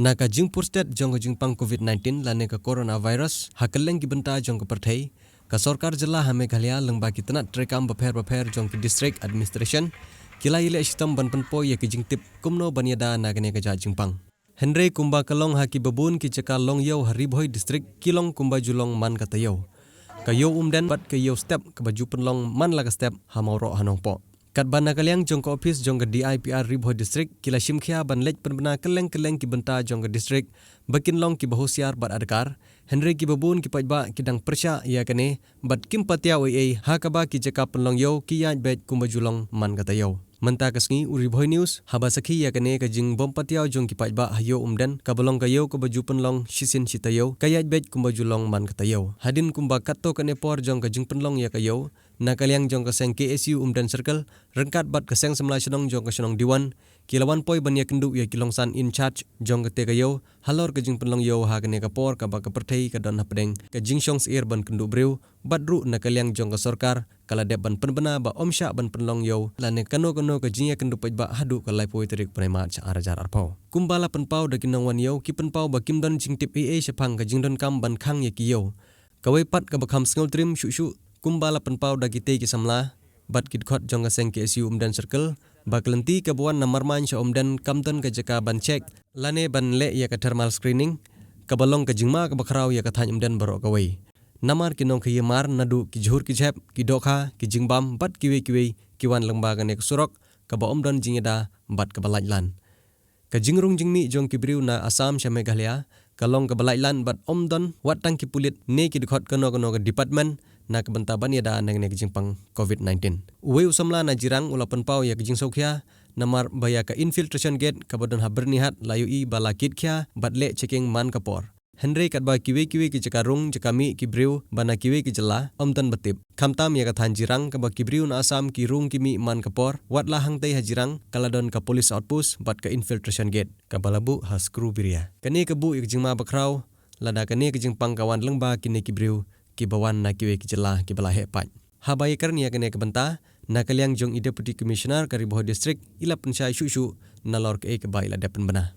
Naka jing purstet jong jing pang COVID-19 lane ka coronavirus hakeleng ki benta jong ka perthai ka sarkar jilla ha Meghalaya lengba ki tanat trekam baper jong ki district administration kila ile sistem ban penpo ye ki jing tip kumno banyada nagane ka jing pang Henry kumba kalong ha ki babun ki ceka long yo Ri Bhoi district kilong kumba julong man ka tayo ka yo umden bat ka yo step ka baju penlong man la ka step ha mauro hanong po kat bana kaliang jong ka office jong ka DIPR Ri Bhoi district kila simkhia ban lej penbena keleng ki benta jong ka district bakin long ki bahusiar bat adkar Henry ki babun ki paidbah ki dang persya ya kane bat kim patia oi ha ka ba ki jeka penlong yo ki yaj bet kumba julong man ka tayo Menta kasngi Ri Bhoi news haba sakhi ya kane ka jing bom patiaw jong ki paidbah hayo umden ka balong kayo ka baju penlong sisin sitayo kayaj bet kumba julong man ka tayo hadin kumba katto kane por jong ka jing penlong ya kayo na kaliang jong ka seng KSU umden circle rengkat bat ka seng semla senong jong ka senong diwan kilawan poi ban ya kendu ya kilong san in charge jong ka te kayo halor ka jing penlong yo ha kane ka por ka ba ka perthai ka don hapdeng ka jing songs air ban kendu breu bat ru na kaliang jong ka sarkar kala dep ban penbena ba omsha ban penlong yo lane kano ka jinya kendu paidbah hadu ka lai poi terik prema cha arajar arpau kumbala penpau da kinong wan yo ki penpau ba kim don jing tip AA sepang ka jing don kam ban khang ye ki yo kawai pat ka bakham sngol trim shu kumbala penpau da ki te ki samla bat kit khot jong ka seng KSU umdan circle ba kelenti ka buan namar man sha umdan kamton ka jaka ban check lane ban le ya ka thermal screening ka balong ka jingma ka bakrau ya ka thany umdan baro kawai namar kinong khiye mar nadu ki jhur ki jhep ki dokha ki jingbam bat kiwe ki wan lengba ka nek surok ka ba omdon jingeda bat ka balajlan ka jingrung jingmi jong ki briu na Assam sha Meghalaya ka long ka balajlan bat omdon watang ki pulit ne ki dikhot kano ka department na ka benta ban yada nang nek jingpang COVID-19 uwe usamla na jirang ulapan pau ya jing sokhya namar baya ka infiltration gate ka bodon habernihat layu i bala kit khya bat le checking man kapor Henry kat ba kiwe ki cekarung cekami ki briu bana kiwe ki jela omdan batip khamtam ya ka than jirang ka ba ki briu na Assam ki rung kimi man kapor wat la hang tei hajirang kaladon ka police outpost bat ka infiltration gate ka balabu ha screw biria kane ka bu ik jingma bakrau lada kane ka jingpang kawan lengba kine ki briu ki bawan na kiwe ki jela ki bala he pat habai karnia kane ka benta na kaliang jong i deputy commissioner ka Ri Bhoi district ila pensai shu nalor ke ba ila depan bena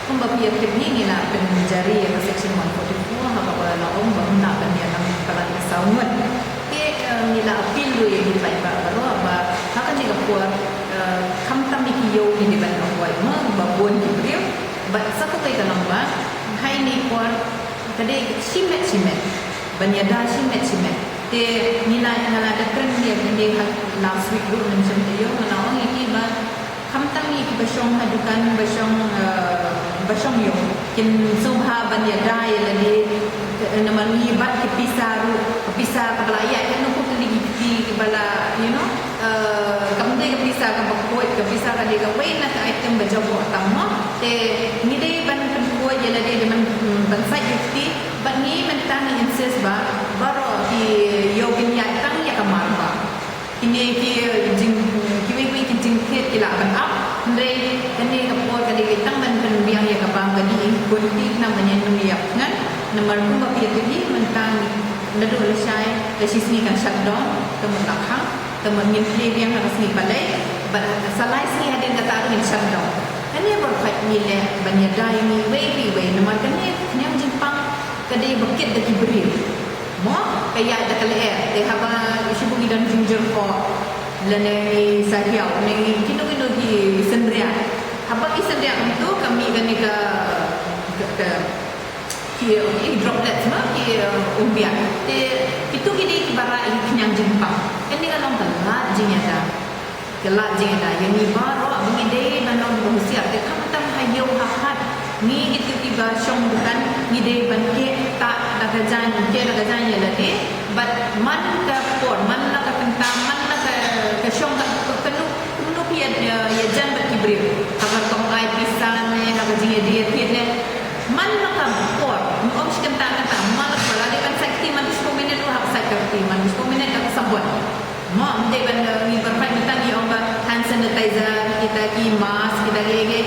Pembapia kini nila penjari yang section 144 haba bala om bahuna banya nang kalan saungat ke nila apil lu yang dipaidbah baru ba hakan jika puan kamtam ikiyo ni ban awai ma babon kibriu ba satu kai dalam ba hai ni puan kade simet banyada simet te nila ngala ada kren dia ni last week lu mention yo ngalawan ini ba kamtam iki basong hadukan basong yo kin subha banyada ya lagi namani bat kepisa ka balaya kan ko kali ki bala kamde kepisa ka bakoi kepisa ka de ka wain na item bajawo tamma te ni de ban ko ya lagi de man ban sai yuti ban ni mentang insist ba baro ki yo kin ya tang ya kamar ba kini ki jing kiwi jing kila ban up ndre kani kapor kali kitang ban biang ya kapang kani kunti namanya nuyak ngan nomor ku ba pia kini mentang nadu lesai lesisni kan shutdown kemudian khang kemudian yang harus ni balai salai sini ada kata ni shutdown kani berfait ni le banyadai ni we nomor kani yang jimpang kade bukit daki beri mo kayak dak le de haba isu bugi dan ginger ko lene sahiau ni kino ki sendria apa ki sendria itu kami kan ke ki droplets ma ki umbia itu kini bara yang jempang ini kan orang telat jingada yang ni baru mengide nanong berusia ke kamtam hayo hahat ni itu tiba syong bukan ngide banke tak dagajan ya lagi but man ka por man la ka kentaman la ka syong ka kenu pia ya jan bat kibril agar kong ai pisan ne agar dia ne man la ka por om skenta kata mal bala de kan sakti man diskomenen lu hak sakti man diskomenen ka sabot mo de ban ni berfait minta ni om hand sanitizer kita ki mask kita ge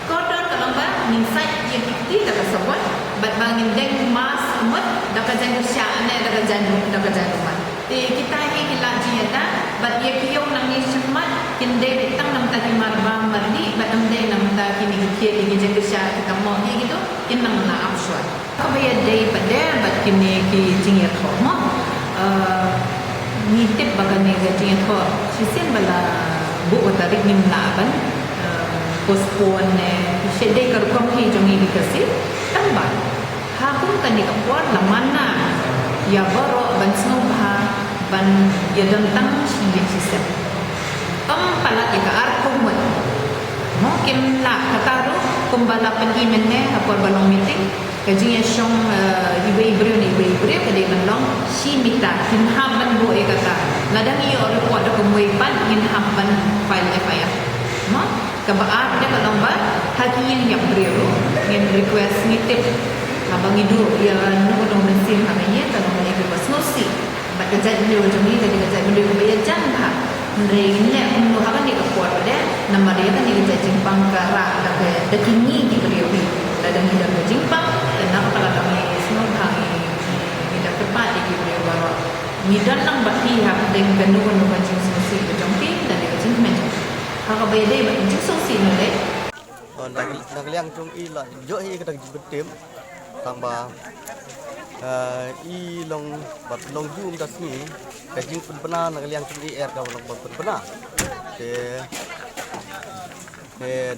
kodor kalau ba ning sai ye kita ka sabot bat bangin deng mas umut dapat jangan syane dapat jangan rumah kita ni hilang jiata bat ye kiyo nang ni semat kinde tang nam ta marbang mardi batam dai nam ta kini kia lagi jaga syak kita mau ni gitu in nam na apswa kabaya dai pada bat kini ki jingya thoma ni tip bagan ni ga jingya tho sisen bala bu tarik nim na ban postpone ne shedai kar kom hi jongi dikasi tamba ha kum kan ni kapwa lamana ya baro ban snow ban ya tentang si sistem palat ya ar kumut mungkin lah kata tu kumbala pengimen ne apa balong meeting kajian syong ibu-ibu kadai balong si mita hinhaban bo e kata ladang iyo report do kumwepan hinhaban file FIR kebaat dia balong ba hadien yang beriru yang request nitip abang hidup ya nunggu mesin hamanya kalau mereka bersosi bat kejat dia macam ni tadi kejat benda kebaya jangka Rene untuk apa ni kekuat pada nama dia kan ni Jepang karak ada dekini di periode dan hidup Jepang dan apa kalau kami semua kami hidup tepat di periode baru ni datang bagi hak dengan gandungan baju sosial berjumpa dan dengan jenis hak beda baju sosial ni nak liang cung i lah jo hi kita betim tambah i long bat long jum das ni kajing pun pernah nak liang cung i air ka long pun pernah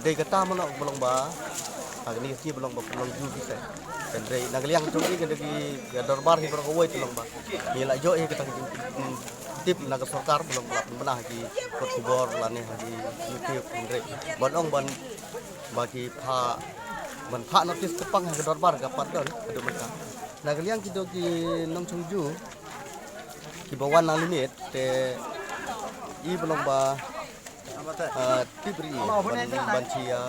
dei kata mana belum ba agni ki belum ba long jum bisa dan dei nak liang cung i kada ki darbar hi berko woi tulong ba ni la jo hi kita tip nak sarkar belum pernah ki kutibor lani di YouTube dei bonong ban bagi pa ban pa notis tepang ke darbar ka padon adu mereka nak liang kita ki nong chungju ki bawan na limit te i belum ba tibri ban chia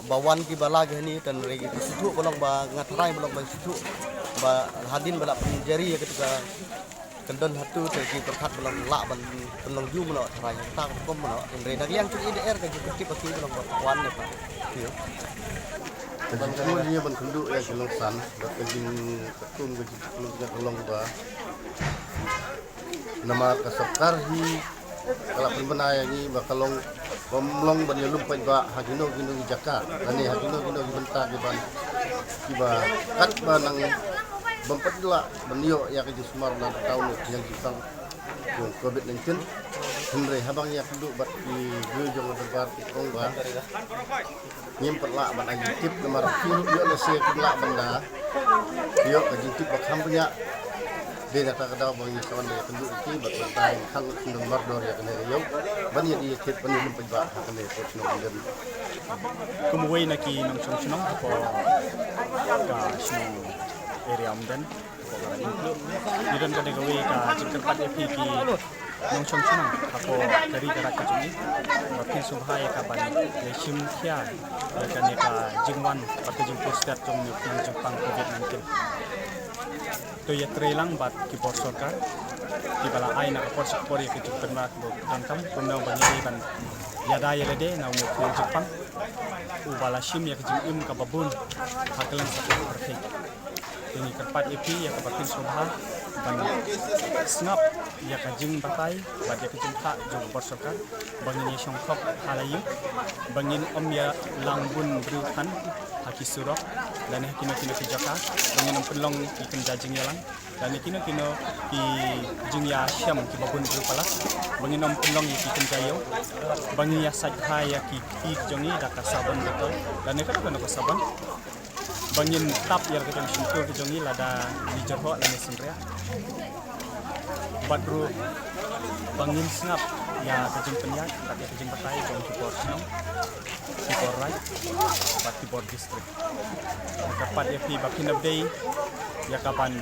bawan ki bala ge ni dan regi situ belum ba ngatrai belum ba situ ba hadin bala penjari ketika kendon hatu tegi perkat belum la ban belum ju meno trai ta kom meno re nak liang ki IDR ka ki pasti belum wan ne pa yo dan kemudian ban kendu ya kelong san kejing ketum kejing kelong ba nama kasakar hi kalau penbenaya ni bakalong pemlong ban yalum paidbah hagino gino jaka ani hagino gino bentar di ban kiba kat banang bempadla benio ya ke Sumar dan tahun yang Jepang yang COVID-19 henry habang ya kendu bat di gujong berbar ong ba nyempet la ban agitip nomor firu yo le se la banda yo agitip bakam punya dia kata bang kawan dia kendu ki bat tai khang nomor dor ya kene yo ban ya di kit ban yum paidbah kene pot no den kumuway na ki nang chungchunong ko ka sino area amdan ko ga inclu didan ka degawe ka jingkat epi ki nang chungchunong ako dari karak ka chungi makin subhaya ka ban lesim khia ka ne ka jingwan pat jing poster chung nang Jepang COVID-19 to ya trelang bat ki por sarkar ki bala ai na por support ki tuk ternak bo tangkam kunno bani ban yada yelede na mo ko Jepang u bala shim ya ki jing ka babun hakalan sa perfect ini kerpat epi ya kapatin subha ban snap ya ka jing batai bat ya kejing kha jong por sarkar bangin ya shongkhok halayu bangin ya langbun bruhan haki surok dan kino ki jaka bangin pelong ki kenjajing yalang dan kino ki jing ya syam ki babun brupala bangin pelong ki kenjayo bangin ya sajha ya ki jongi daka sabon betul dan kana ko sabon bangin tap ya ketong syukur ke jongi lada di jerho lane sindria badru bangin snap ya kejing penyak tak ya kejing pakai jong support snow support right bat support district kapat ya pi bakin day ya kapan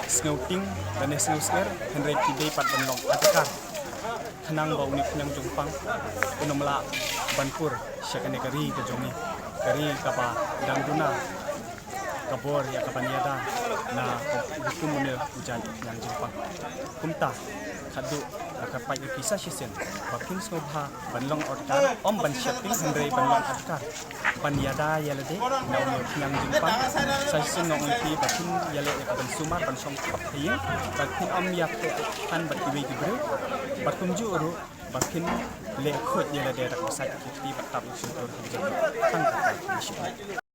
snowting dan snow scare henry day pat benlong atakar kenang bau ni kenang Jepang unomla banpur syakane kari ke jongi kari kapa dangduna kabor ya kapanyada na hukum ne ujan yang Jepang kumta khadu kapai kisah sisen bakin sobha banlong orkar om ban shopping henry banlong orkar banyada yalade na yang Jepang sisen no unti bakin yale ban sumar ban som kaphayin bakin om yak kan bat kiwi gibru bakum ju uru bakin le khut ye la de rak masai ki ti batam sun tur khang